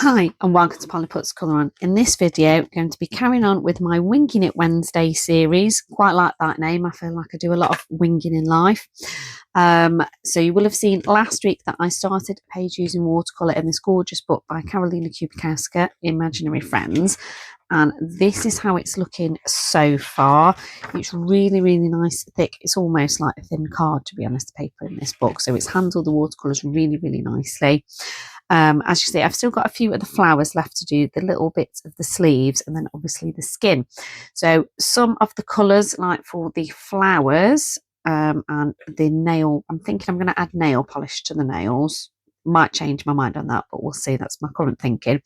Hi and welcome to Polly Puts Colour On. In this video, I'm going to be carrying on with my Winging It Wednesday series. Quite like that name. I feel like I do a lot of winging in life. So you will have seen last week that I started a page using watercolour in this gorgeous book by Karolina Kubikowska, Imaginary Friends. And this is how it's looking so far. It's really, really nice, thick. It's almost like a thin card, to be honest, the paper in this book. So it's handled the watercolours really, really nicely. As you see, I've still got a few of the flowers left to do, the little bits of the sleeves, and then obviously the skin. So some of the colours, like for the flowers and the nail, I'm thinking I'm going to add nail polish to the nails. Might change my mind on that, but we'll see. That's my current thinking.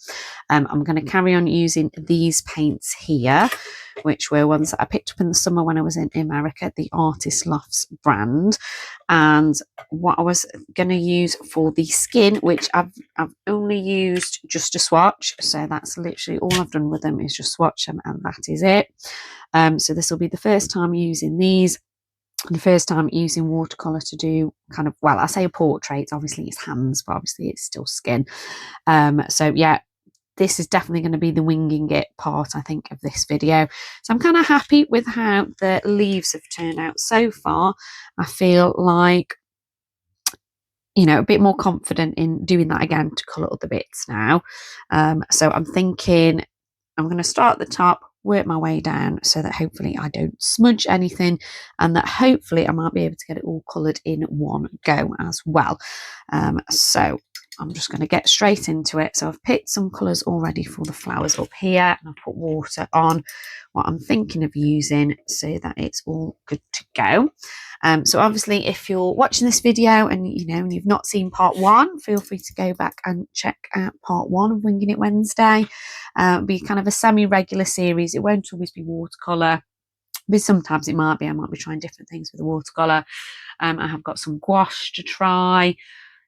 I'm going to carry on using these paints here, which were ones that I picked up in the summer when I was in America, the Artist Lofts brand. And what I was going to use for the skin, which I've only used just a swatch, so that's literally all I've done with them is just swatch them, and that is it. So this will be the first time using these. The first time using watercolour to do kind of, well, I say a portrait, obviously it's hands, but obviously it's still skin. So yeah, this is definitely going to be the winging it part, I think, of this video. So I'm kind of happy with how the leaves have turned out so far. I feel like, you know, a bit more confident in doing that again to colour other bits now. So I'm thinking I'm going to start at the top, work my way down so that hopefully I don't smudge anything, and that hopefully I might be able to get it all coloured in one go as well. So I'm just going to get straight into it. So I've picked some colours already for the flowers up here, and I've put water on what I'm thinking of using so that it's all good to go. So obviously if you're watching this video and you've not seen part one, feel free to go back and check out part one of Winging It Wednesday. It'll be kind of a semi-regular series. It won't always be watercolour, but sometimes it might be. I might be trying different things with the watercolour. I have got some gouache to try.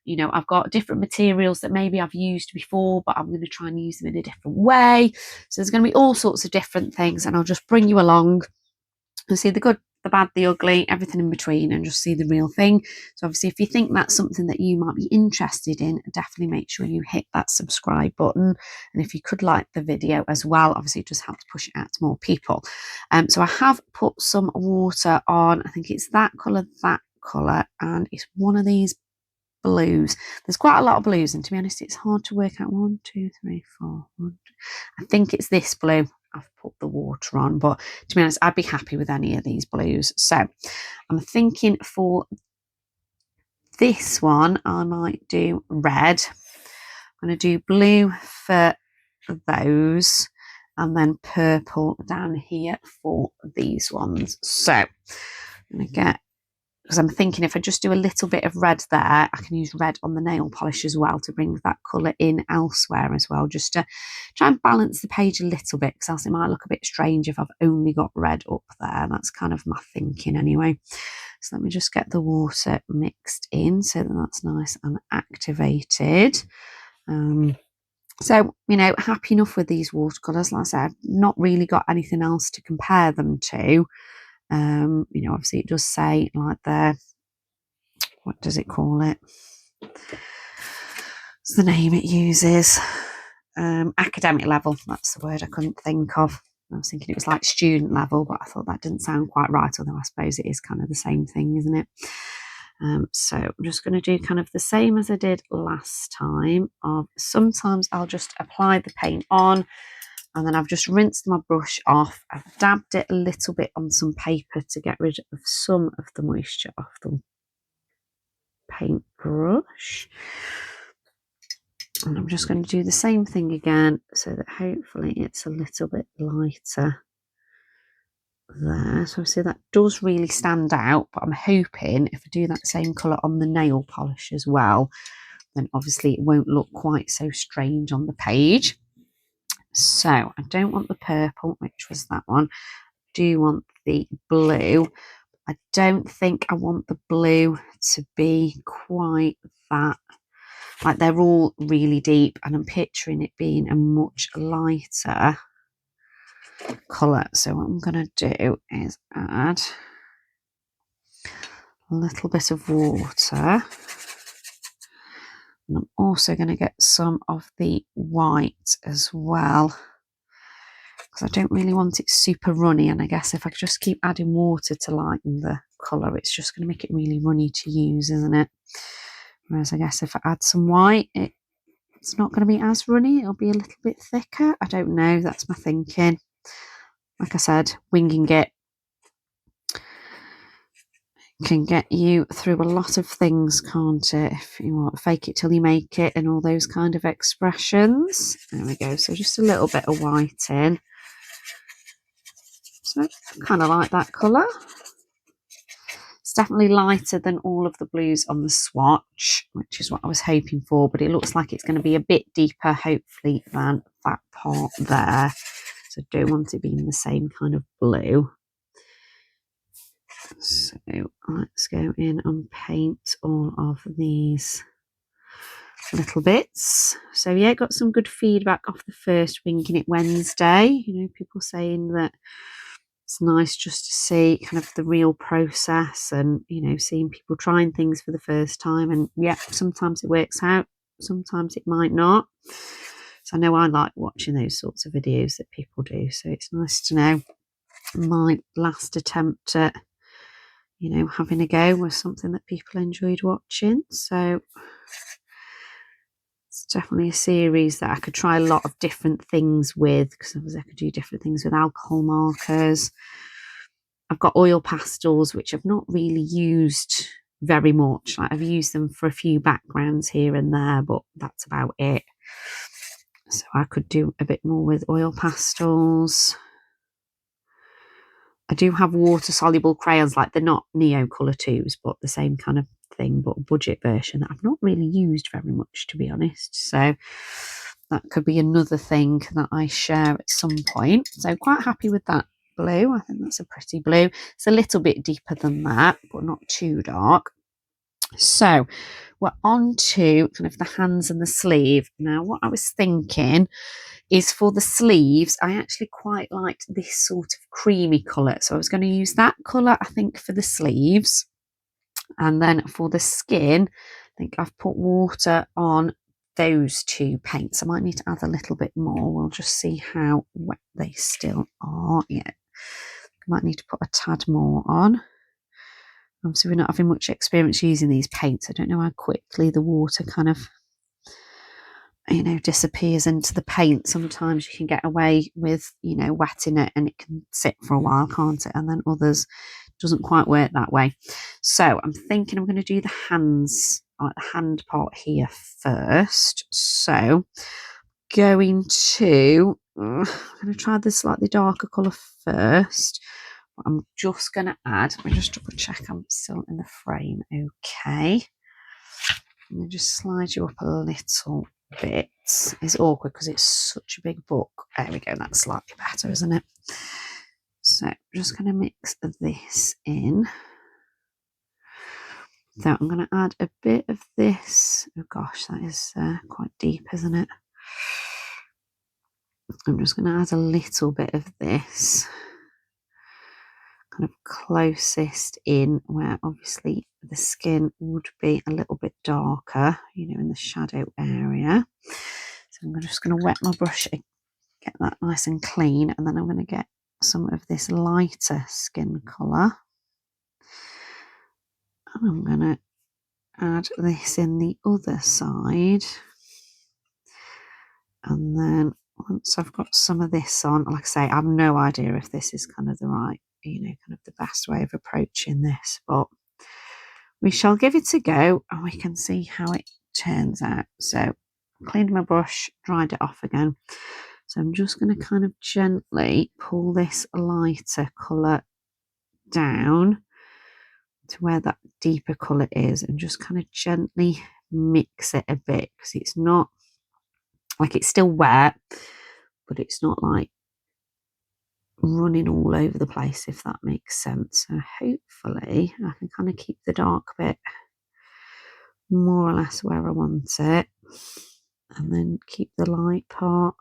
I've got different materials that maybe I've used before, but I'm going to try and use them in a different way. So there's going to be all sorts of different things, and I'll just bring you along and see the good, the bad, the ugly, everything in between, and just see the real thing. So obviously if you think that's something that you might be interested in, definitely make sure you hit that subscribe button, and if you could like the video as well, obviously it just helps push it out to more people. So I have put some water on. I think it's that colour, and it's one of these blues. There's quite a lot of blues, and to be honest it's hard to work out. 1, 2, 3, 4, 1, 2. I think it's this blue I've put the water on, but to be honest I'd be happy with any of these blues. So I'm thinking for this one I might do red. I'm going to do blue for those, and then purple down here for these ones. So I'm going to get, because I'm thinking if I just do a little bit of red there, I can use red on the nail polish as well to bring that colour in elsewhere as well, just to try and balance the page a little bit, because else it might look a bit strange if I've only got red up there. That's kind of my thinking anyway. So let me just get the water mixed in so that that's nice and activated. So, happy enough with these watercolours. Like I said, I've not really got anything else to compare them to. Obviously it does say like what does it call it? It's the name it uses. Academic level, that's the word I couldn't think of. I was thinking it was like student level, but I thought that didn't sound quite right, although I suppose it is kind of the same thing, isn't it? So I'm just going to do kind of the same as I did last time. Sometimes I'll just apply the paint on, and then I've just rinsed my brush off. I've dabbed it a little bit on some paper to get rid of some of the moisture off the paintbrush. And I'm just going to do the same thing again so that hopefully it's a little bit lighter there. So see, that does really stand out, but I'm hoping if I do that same colour on the nail polish as well, then obviously it won't look quite so strange on the page. So I don't want the purple, which was that one. I do want the blue. I don't think I want the blue to be quite that, like they're all really deep, and I'm picturing it being a much lighter colour. So what I'm going to do is add a little bit of water And I'm also going to get some of the white as well, because I don't really want it super runny, and I guess if I just keep adding water to lighten the colour, it's just going to make it really runny to use, isn't it? Whereas I guess if I add some white, it's not going to be as runny, it'll be a little bit thicker. I don't know, that's my thinking. Like I said, winging it can get you through a lot of things, can't it? If you want, fake it till you make it and all those kind of expressions. There we go. So just a little bit of white in. So I kind of like that colour. It's definitely lighter than all of the blues on the swatch, which is what I was hoping for, but it looks like it's going to be a bit deeper, hopefully, than that part there. So I don't want it being the same kind of blue. So let's go in and paint all of these little bits. So yeah, got some good feedback off the first Winging It Wednesday. You know, people saying that it's nice just to see kind of the real process, and you know, seeing people trying things for the first time. And yeah, sometimes it works out, sometimes it might not. So I know I like watching those sorts of videos that people do. So it's nice to know my last attempt at, you know, having a go was something that people enjoyed watching. So it's definitely a series that I could try a lot of different things with, because obviously I could do different things with alcohol markers. I've got oil pastels, which I've not really used very much. Like, I've used them for a few backgrounds here and there, but that's about it. So I could do a bit more with oil pastels. I do have water soluble crayons, like they're not Neo Colour 2s, but the same kind of thing, but budget version that I've not really used very much, to be honest. So that could be another thing that I share at some point. So quite happy with that blue. I think that's a pretty blue. It's a little bit deeper than that, but not too dark. So we're on to kind of the hands and the sleeve. Now, what I was thinking is for the sleeves, I actually quite liked this sort of creamy colour. So I was going to use that colour, I think, for the sleeves. And then for the skin, I think I've put water on those two paints. I might need to add a little bit more. We'll just see how wet they still are. Yeah, I might need to put a tad more on. Obviously, we're not having much experience using these paints. I don't know how quickly the water kind of, you know, disappears into the paint. Sometimes you can get away with, you know, wetting it and it can sit for a while, can't it? And then others, doesn't quite work that way. So I'm thinking I'm going to do the hands, like the hand part here first. So I'm going to try the slightly darker colour first. I'm just going to add, let me just double check I'm still in the frame. Okay. I'm going to just slide you up a little bit. It's awkward because it's such a big book. There we go. That's slightly better, isn't it? So I'm just going to mix this in. So I'm going to add a bit of this. Oh gosh, that is quite deep, isn't it? I'm just going to add a little bit of this, kind of closest in where obviously the skin would be a little bit darker, you know, in the shadow area. So I'm just going to wet my brush and get that nice and clean, and then I'm going to get some of this lighter skin colour. And I'm going to add this in the other side. And then once I've got some of this on, like I say, I have no idea if this is kind of the right, you know, kind of the best way of approaching this, but we shall give it a go and we can see how it turns out. So cleaned my brush, dried it off again. So I'm just going to kind of gently pull this lighter colour down to where that deeper colour is, and just kind of gently mix it a bit, because it's not like, it's still wet, but it's not like running all over the place, if that makes sense. So hopefully I can kind of keep the dark bit more or less where I want it, and then keep the light part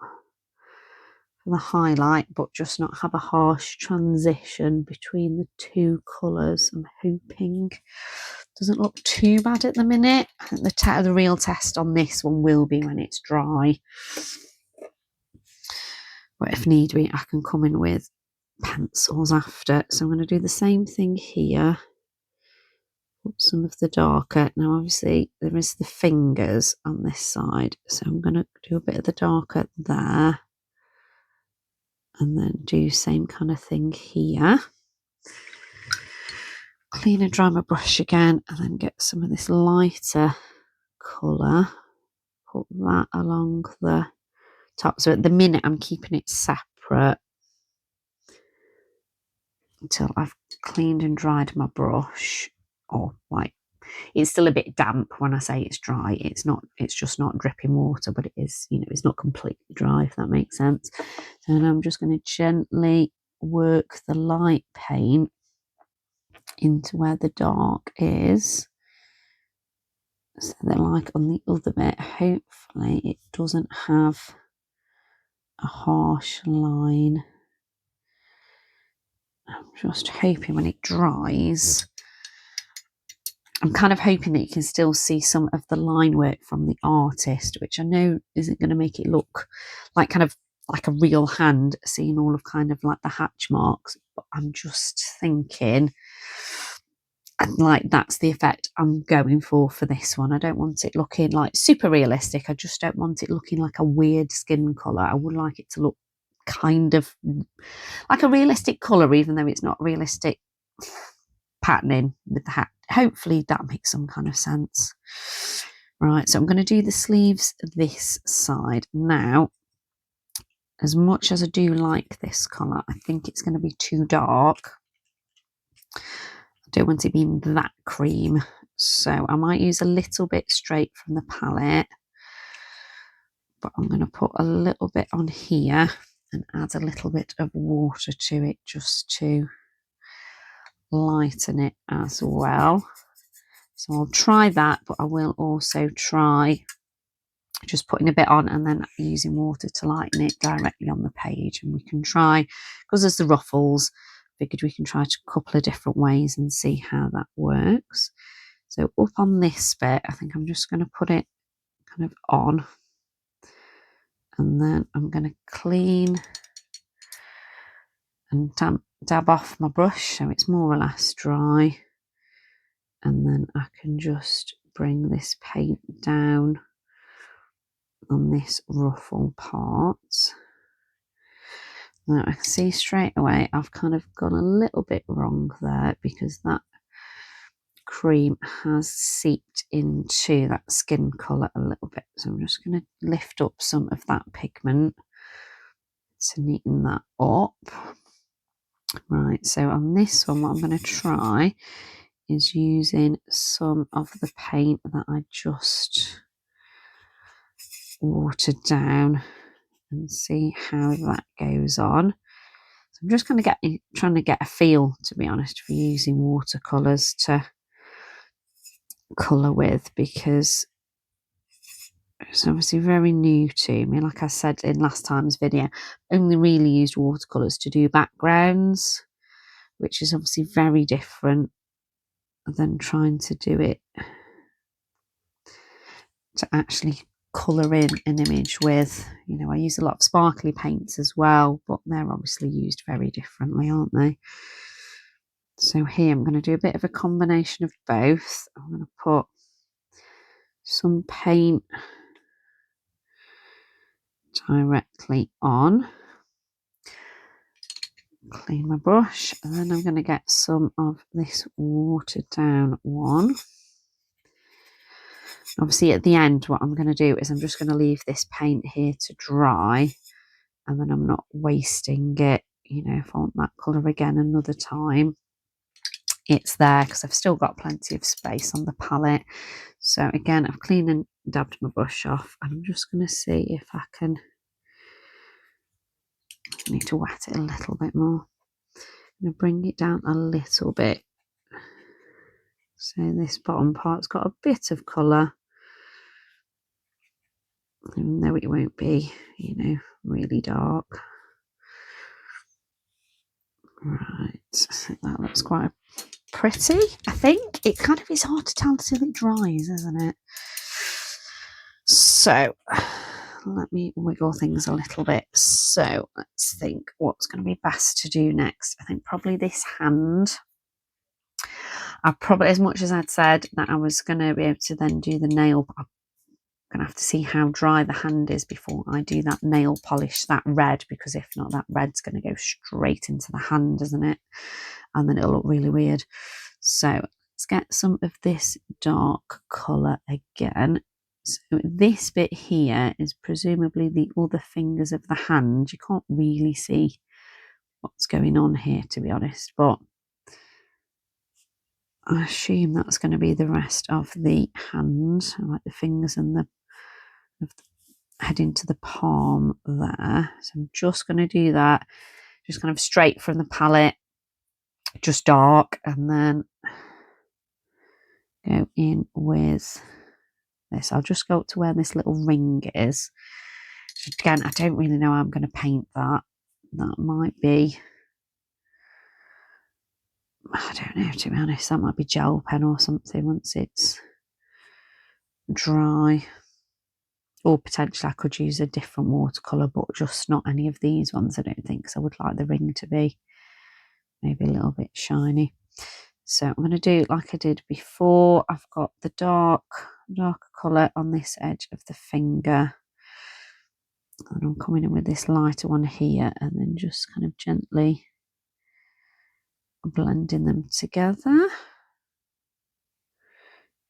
for the highlight, but just not have a harsh transition between the two colours. I'm hoping Doesn't look too bad at the minute. I think the real test on this one will be when it's dry. But if need be, I can come in with pencils after. So I'm going to do the same thing here. Put some of the darker. Now, obviously, there is the fingers on this side. So I'm going to do a bit of the darker there. And then do same kind of thing here. Clean and dry my brush again, and then get some of this lighter colour. Put that along the top. So at the minute I'm keeping it separate until I've cleaned and dried my brush. Or like, it's still a bit damp when I say it's dry. It's just not dripping water, but it is, you know, it's not completely dry, if that makes sense. And I'm just going to gently work the light paint into where the dark is. So that, like on the other bit, hopefully it doesn't have a harsh line. I'm just hoping when it dries, I'm kind of hoping that you can still see some of the line work from the artist, which I know isn't going to make it look like kind of like a real hand, seeing all of kind of like the hatch marks. But I'm just thinking, like, that's the effect I'm going for this one. I don't want it looking like super realistic. I just don't want it looking like a weird skin colour. I would like it to look kind of like a realistic colour, even though it's not realistic patterning with the hat. Hopefully that makes some kind of sense. Right, so I'm going to do the sleeves this side. Now, as much as I do like this colour, I think it's going to be too dark. I don't want it being that cream, so I might use a little bit straight from the palette, but I'm going to put a little bit on here and add a little bit of water to it just to lighten it as well. So I'll try that, but I will also try just putting a bit on and then using water to lighten it directly on the page. And we can try, because there's the ruffles, figured we can try a couple of different ways and see how that works. So up on this bit, I think I'm just going to put it kind of on, and then I'm going to clean and dab off my brush so it's more or less dry, and then I can just bring this paint down on this ruffle part. Now I can see straight away I've kind of gone a little bit wrong there, because that cream has seeped into that skin colour a little bit. So I'm just going to lift up some of that pigment to neaten that up. Right, so on this one, what I'm going to try is using some of the paint that I just watered down and see how that goes on. So I'm just going to trying to get a feel, to be honest, for using watercolours to colour with, because it's obviously very new to me. Like I said in last time's video, I only really used watercolours to do backgrounds, which is obviously very different than trying to do it to actually colour in an image with, you know, I use a lot of sparkly paints as well, but they're obviously used very differently, aren't they? So here I'm going to do a bit of a combination of both. I'm going to put some paint directly on, clean my brush, and then I'm going to get some of this watered down one. Obviously at the end what I'm going to do is I'm just going to leave this paint here to dry, and then I'm not wasting it. You know, if I want that colour again another time, it's there, because I've still got plenty of space on the palette. So again, I've cleaned and dabbed my brush off, and I'm just going to see if I need to wet it a little bit more. I'm going to bring it down a little bit. So this bottom part's got a bit of colour, even though it won't be, you know, really dark. Right, I think that looks quite a pretty, I think. It kind of is hard to tell until it dries, isn't it? So let me wiggle things a little bit. So let's think what's going to be best to do next. I think probably this hand. I probably, as much as I'd said that I was going to be able to then do the nail, I'm going to have to see how dry the hand is before I do that nail polish, that red, because if not, that red's going to go straight into the hand, isn't it? And then it'll look really weird. So let's get some of this dark colour again. So this bit here is presumably the other fingers of the hand. You can't really see what's going on here, to be honest, but I assume that's going to be the rest of the hand, like the fingers and the heading to the palm there. So I'm just going to do that, just kind of straight from the palette, just dark, and then go in with this. I'll just go up to where this little ring is. Again, I don't really know how I'm going to paint that. That might be, I don't know, to be honest, that might be gel pen or something once it's dry. Or potentially I could use a different watercolour, but just not any of these ones, I don't think, because I would like the ring to be maybe a little bit shiny. So I'm going to do like I did before. I've got the darker colour on this edge of the finger. And I'm coming in with this lighter one here and then just kind of gently blending them together.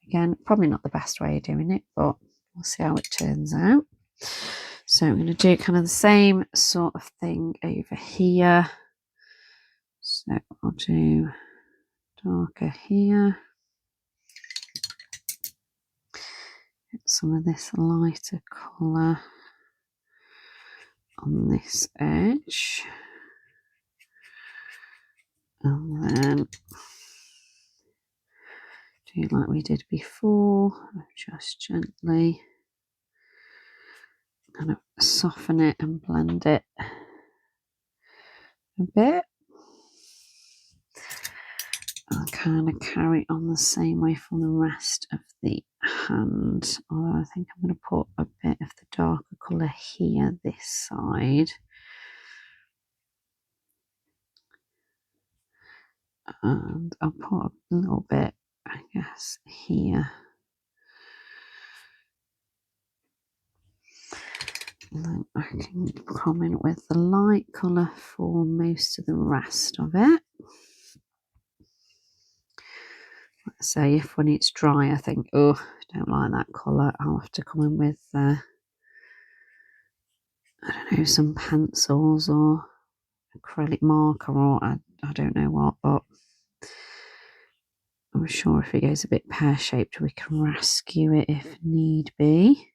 Again, probably not the best way of doing it, but we'll see how it turns out. So I'm going to do kind of the same sort of thing over here. So I'll do darker here. Get some of this lighter colour on this edge. And then do like we did before, just gently kind of soften it and blend it a bit. I'll kind of carry on the same way for the rest of the hand. Although I think I'm going to put a bit of the darker colour here, this side. And I'll put a little bit, I guess, here. And then I can come in with the light colour for most of the rest of it. Let's say if when it's dry I think, oh, I don't like that colour, I'll have to come in with, I don't know, some pencils or acrylic marker or I don't know what, but I'm sure if it goes a bit pear-shaped we can rescue it if need be.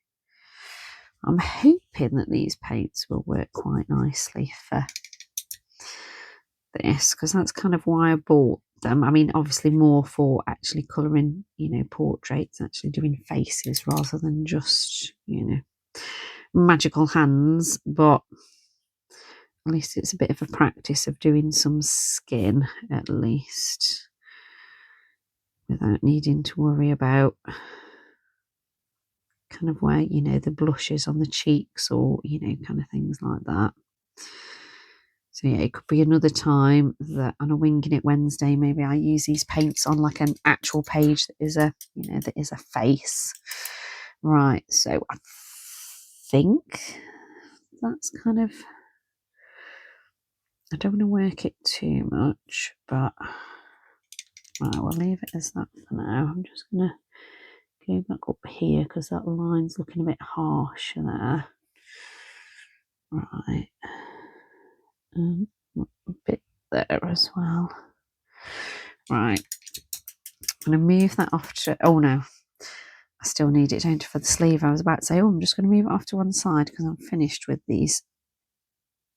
I'm hoping that these paints will work quite nicely for this, because that's kind of why I bought them. I mean, obviously more for actually colouring, you know, portraits, actually doing faces rather than just, you know, magical hands, but at least it's a bit of a practice of doing some skin at least without needing to worry about kind of where, you know, the blushes on the cheeks or, you know, kind of things like that. So yeah, it could be another time that on a Winging It Wednesday, maybe I use these paints on like an actual page that is a, you know, that is a face. Right, so I think that's kind of, I don't want to work it too much, but right, we'll leave it as that for now. I'm just going to go back up here because that line's looking a bit harsh there. Right. A bit there as well. Right. I'm going to move that off to, oh no, I still need it, don't I, for the sleeve. I was about to say, oh, I'm just going to move it off to one side because I'm finished with these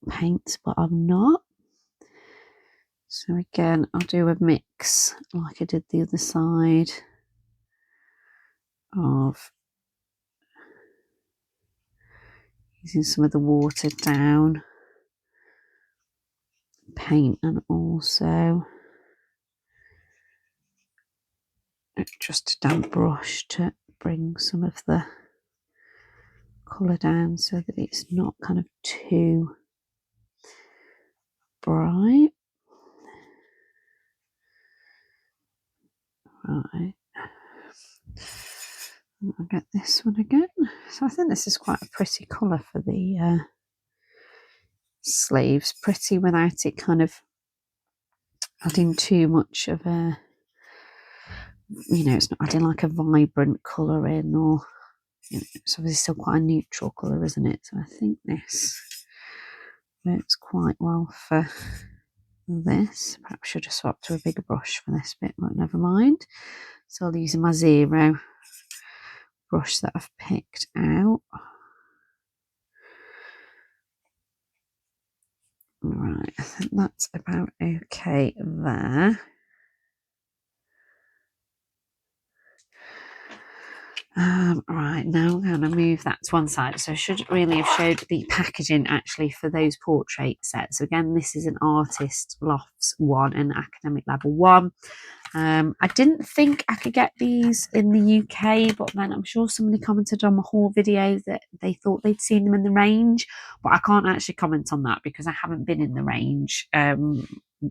paints, but I'm not. So again, I'll do a mix like I did the other side of using some of the watered down paint and also just a damp brush to bring some of the colour down so that it's not kind of too bright. Right. I'll get this one again. So I think this is quite a pretty colour for the sleeves. Pretty without it kind of adding too much of a, you know, it's not adding like a vibrant colour in, or, you know, it's obviously still quite a neutral colour, isn't it? So I think this works quite well for this. Perhaps I should have swapped to a bigger brush for this bit, but never mind. So I'll use my 0 brush that I've picked out. Right, I think that's about okay there. Right, now I'm going to move that to one side. So I should really have showed the packaging actually for those portrait sets. So again, this is an Artist Lofts one and Academic Level 1. I didn't think I could get these in the UK, but then I'm sure somebody commented on my haul video that they thought they'd seen them in the range, but I can't actually comment on that because I haven't been in the range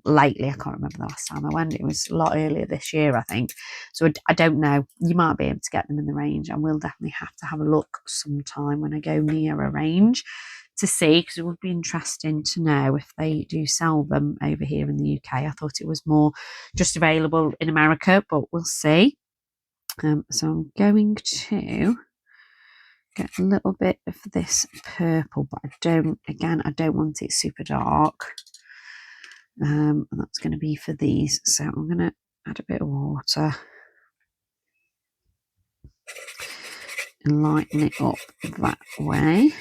lately. I can't remember the last time I went. It was a lot earlier this year, I think. So I don't know. You might be able to get them in the range. I will definitely have to have a look sometime when I go near a range to see, because it would be interesting to know if they do sell them over here in the UK. I thought it was more just available in America, but we'll see. So I'm going to get a little bit of this purple, but I don't want it super dark. And that's going to be for these. So I'm going to add a bit of water and lighten it up that way.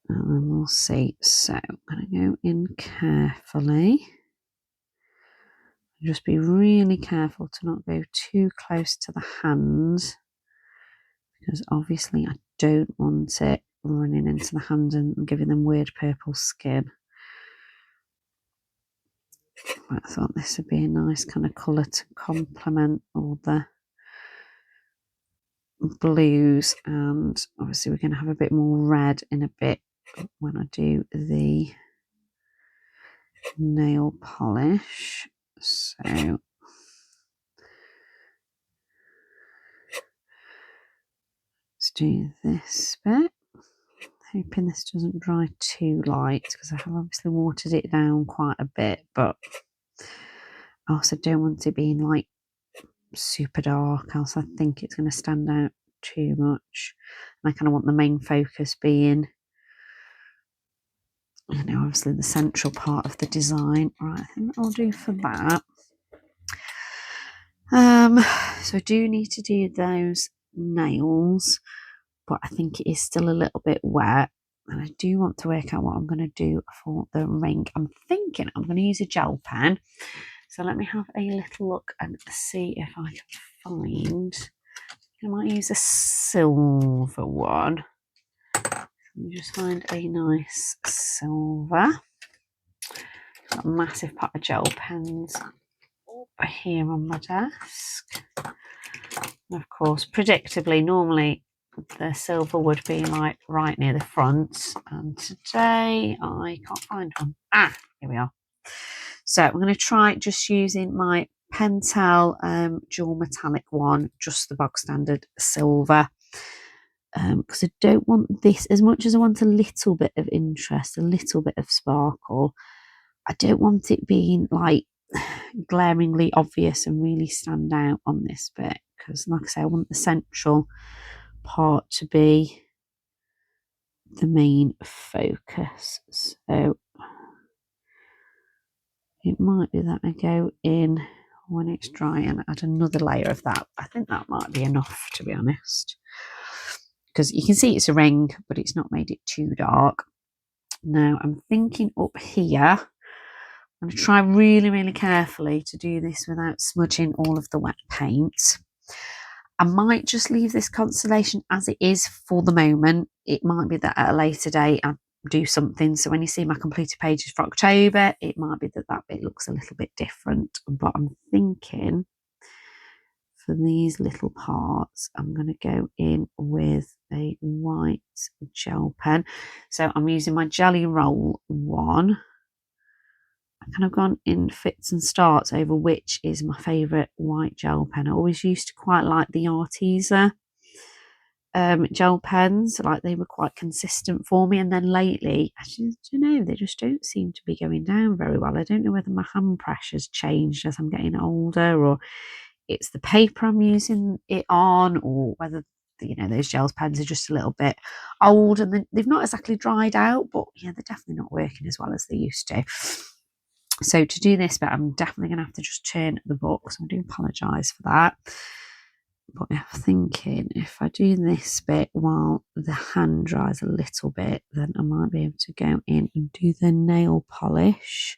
And then we'll see. So I'm going to go in carefully. Just be really careful to not go too close to the hands, because obviously I don't want it running into the hand and giving them weird purple skin. But I thought this would be a nice kind of colour to complement all the blues, and obviously we're going to have a bit more red in a bit when I do the nail polish. So let's do this bit. Hoping this doesn't dry too light, because I have obviously watered it down quite a bit, but I also don't want it being like super dark, else I think it's going to stand out too much. And I kind of want the main focus being, you know, obviously the central part of the design. Right, I think I'll do for that. So I do need to do those nails, but I think it is still a little bit wet, and I do want to work out what I'm going to do for the ring. I'm thinking I'm going to use a gel pen, so let me have a little look and see if I can find, I might use a silver one. Let me just find a nice silver. Got a massive pack of gel pens over here on my desk. And of course, predictably, normally the silver would be like right near the front, and today I can't find one. Here we are. So I'm going to try just using my Pentel dual metallic one, just the bog standard silver, because I don't want this, as much as I want a little bit of interest, a little bit of sparkle, I don't want it being like glaringly obvious and really stand out on this bit, because like I say, I want the central part to be the main focus. So it might be that I go in when it's dry and add another layer of that. I think that might be enough, to be honest, because you can see it's a ring, but it's not made it too dark. Now I'm thinking up here, I'm going to try really, really carefully to do this without smudging all of the wet paint. I might just leave this constellation as it is for the moment. It might be that at a later date I do something. So when you see my completed pages for October, it might be that that bit looks a little bit different. But I'm thinking for these little parts, I'm going to go in with a white gel pen. So I'm using my Jelly Roll one. I've kind of gone in fits and starts over which is my favourite white gel pen. I always used to quite like the Arteza gel pens, like they were quite consistent for me. And then lately, I don't know, they just don't seem to be going down very well. I don't know whether my hand pressure's changed as I'm getting older, or it's the paper I'm using it on, or whether those gel pens are just a little bit old and they've not exactly dried out, but yeah, they're definitely not working as well as they used to. So to do this bit, I'm definitely going to have to just turn the book, so I do apologise for that. But I'm thinking if I do this bit while the hand dries a little bit, then I might be able to go in and do the nail polish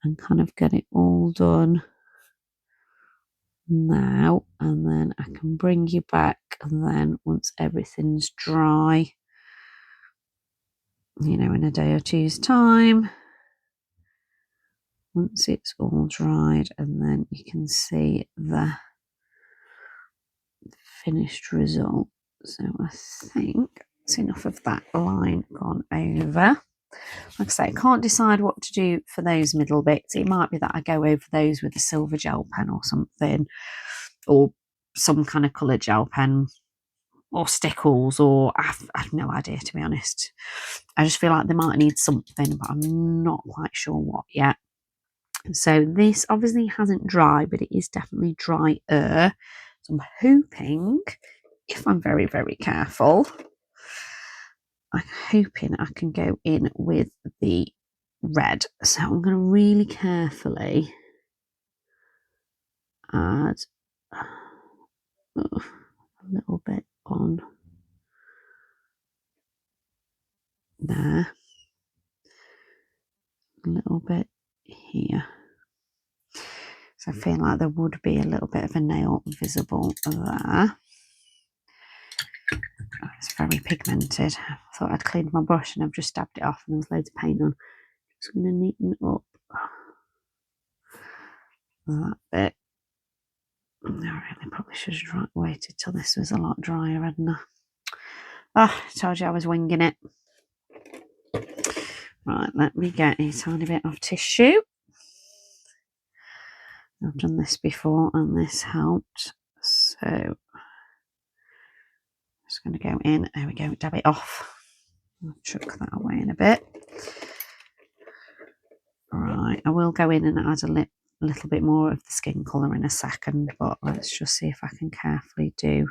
and kind of get it all done now, and then I can bring you back, and then once everything's dry, in a day or two's time, once it's all dried, and then you can see the finished result. So I think it's enough of that line gone over. Like I say, I can't decide what to do for those middle bits. It might be that I go over those with a silver gel pen or something, or some kind of coloured gel pen, or stickles, or I have no idea, to be honest. I just feel like they might need something, but I'm not quite sure what yet. So this obviously hasn't dried, but it is definitely drier. So I'm hoping, if I'm very, very careful, I'm hoping I can go in with the red. So I'm going to really carefully add a little bit on there, a little bit here. So I feel like there would be a little bit of a nail visible there. Oh, it's very pigmented. I thought I'd cleaned my brush and I've just dabbed it off and there's loads of paint on. Just going to neaten up that bit. I really probably should have waited till this was a lot drier, hadn't I? Oh, I told you I was winging it. Right, let me get a tiny bit of tissue. I've done this before and this helped. So I'm just going to go in. There we go, dab it off. I'll chuck that away in a bit. Right, I will go in and add a little bit more of the skin colour in a second, but let's just see if I can carefully do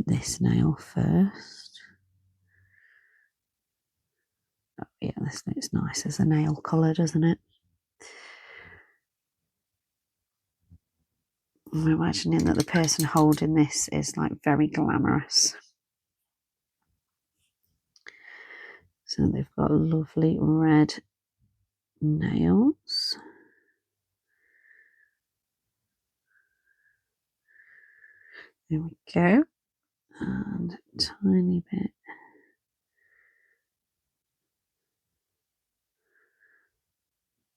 this nail first. Oh yeah, this looks nice as a nail colour, doesn't it? I'm imagining that the person holding this is like very glamorous. So they've got lovely red nails. There we go. And a tiny bit.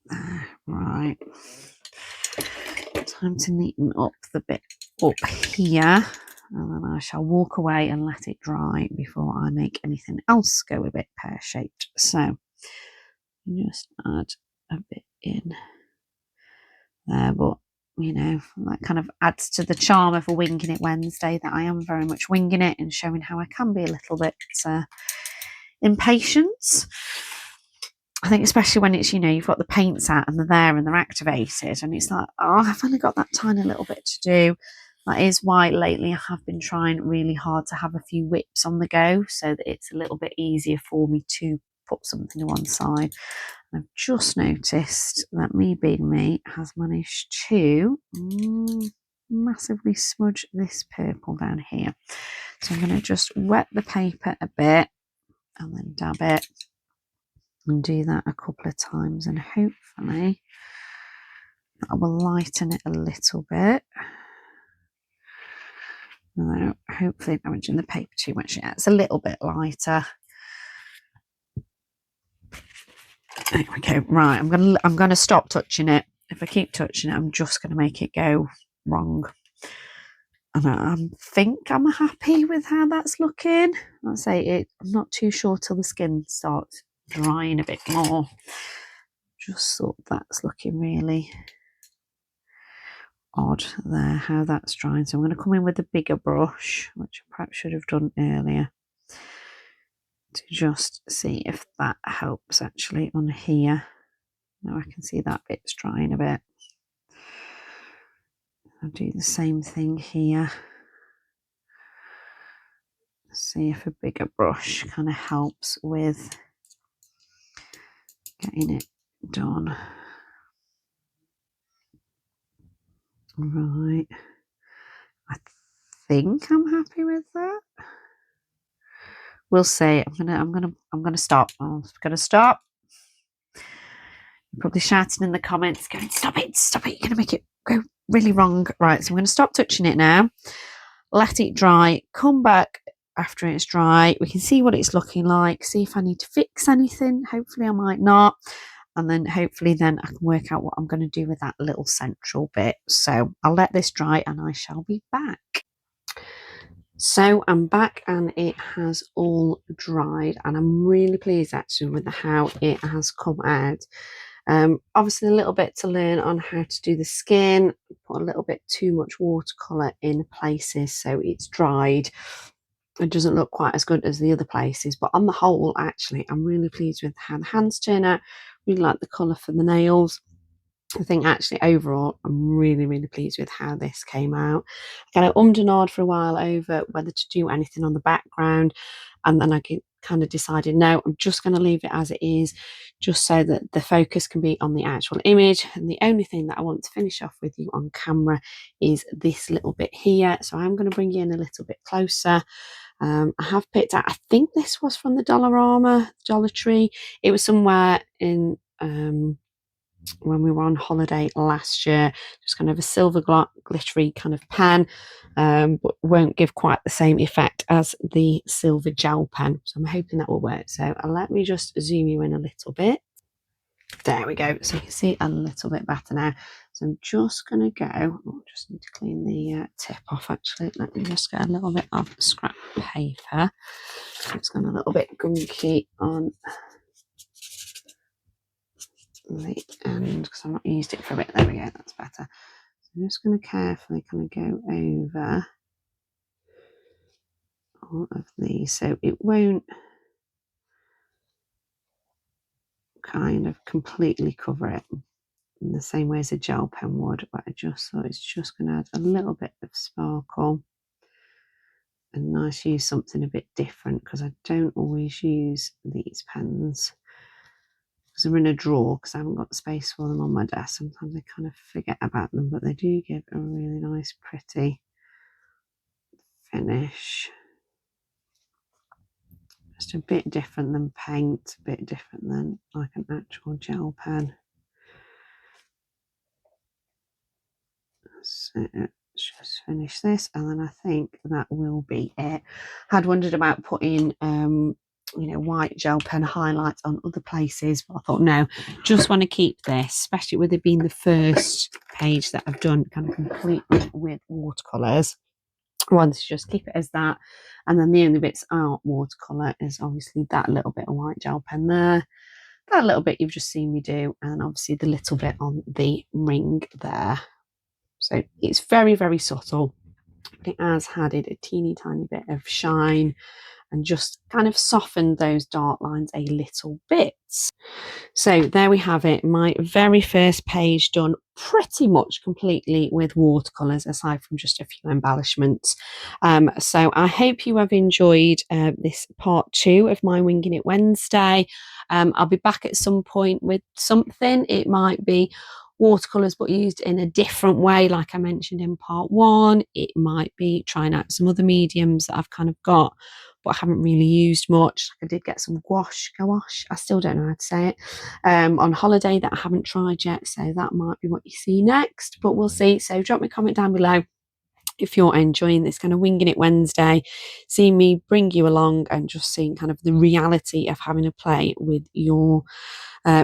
There, right. Time to neaten up the bit up here. And then I shall walk away and let it dry before I make anything else go a bit pear-shaped. So just add a bit in there, but that kind of adds to the charm of a Winging It Wednesday, that I am very much winging it and showing how I can be a little bit impatient. I think especially when it's, you've got the paints out and they're there and they're activated and it's like, oh, I've only got that tiny little bit to do. That is why lately I have been trying really hard to have a few whips on the go so that it's a little bit easier for me to put something to one side. I've just noticed that me being me has managed to massively smudge this purple down here. So I'm going to just wet the paper a bit and then dab it and do that a couple of times, and hopefully that will lighten it a little bit. Now, hopefully damaging the paper too much. Yeah, it's a little bit lighter. There we go. Right, I'm gonna stop touching it. If I keep touching it, I'm just gonna make it go wrong. And I think I'm happy with how that's looking. I'll say it. I'm not too sure till the skin starts drying a bit more. Just thought that's looking really odd there, how that's drying. So I'm going to come in with a bigger brush, which I perhaps should have done earlier, to just see if that helps actually on here. Now I can see that bit's drying a bit. I'll do the same thing here. See if a bigger brush kind of helps with getting it done. Right. I think I'm happy with that. We'll see. I'm gonna stop. I'm gonna stop. You're probably shouting in the comments, going, stop it, you're gonna make it go really wrong. Right, so I'm gonna stop touching it now, let it dry, come back after it's dry. We can see what it's looking like, see if I need to fix anything. Hopefully I might not. And then hopefully then I can work out what I'm going to do with that little central bit. So I'll let this dry and I shall be back. So I'm back and it has all dried, and I'm really pleased actually with how it has come out. Obviously a little bit to learn on how to do the skin. Put a little bit too much watercolor in places, so it's dried. It doesn't look quite as good as the other places, but on the whole actually I'm really pleased with how the hands turn out. Really like the colour for the nails. I think actually overall I'm really pleased with how this came out. I kind of ummed and ahed for a while over whether to do anything on the background, and then I kind of decided no, I'm just going to leave it as it is, just so that the focus can be on the actual image. And the only thing that I want to finish off with you on camera is this little bit here, so I'm going to bring you in a little bit closer. I have picked out, I think this was from the Dollarama, Dollar Tree. It was somewhere in when we were on holiday last year. Just kind of a silver glittery kind of pen, but won't give quite the same effect as the silver gel pen. So I'm hoping that will work. So let me just zoom you in a little bit. There we go. So you can see a little bit better now. So I'm just going to go, just need to clean the tip off actually. Let me just get a little bit of scrap paper. It's gone a little bit gunky on the end because I've not used it for a bit. There we go, that's better. So I'm just going to carefully kind of go over all of these so it won't kind of completely cover it in the same way as a gel pen would, but I just thought it's just going to add a little bit of sparkle and nice to use something a bit different, because I don't always use these pens because they're in a drawer because I haven't got space for them on my desk. Sometimes I kind of forget about them, but they do give a really nice pretty finish. Just a bit different than paint, a bit different than like an actual gel pen. So let's just finish this, and then I think that will be it. I'd wondered about putting white gel pen highlights on other places, but I thought no, just want to keep this, especially with it being the first page that I've done kind of completely with watercolors. I wanted to just keep it as that, and then the only bits aren't watercolor is obviously that little bit of white gel pen there, that little bit you've just seen me do, and obviously the little bit on the ring there. So it's very subtle, but it has added a teeny tiny bit of shine and just kind of softened those dark lines a little bit. So there we have it, my very first page done pretty much completely with watercolours, aside from just a few embellishments. So I hope you have enjoyed this part 2 of my Winging It Wednesday. I'll be back at some point with something. It might be watercolours but used in a different way, like I mentioned in part 1. It might be trying out some other mediums that I've kind of got but I haven't really used much. I did get some gouache, I still don't know how to say it, on holiday that I haven't tried yet, so that might be what you see next, but we'll see. So drop me a comment down below if you're enjoying this kind of Winging It Wednesday, seeing me bring you along and just seeing kind of the reality of having a play with your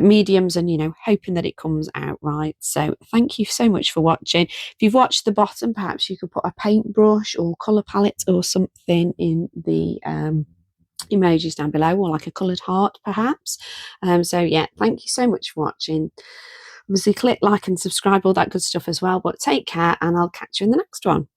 mediums and, you know, hoping that it comes out right. So thank you so much for watching. If you've watched the bottom, perhaps you could put a paintbrush or colour palette or something in the emojis down below, or like a coloured heart perhaps. So yeah, thank you so much for watching. Obviously click like and subscribe, all that good stuff as well, but take care and I'll catch you in the next one.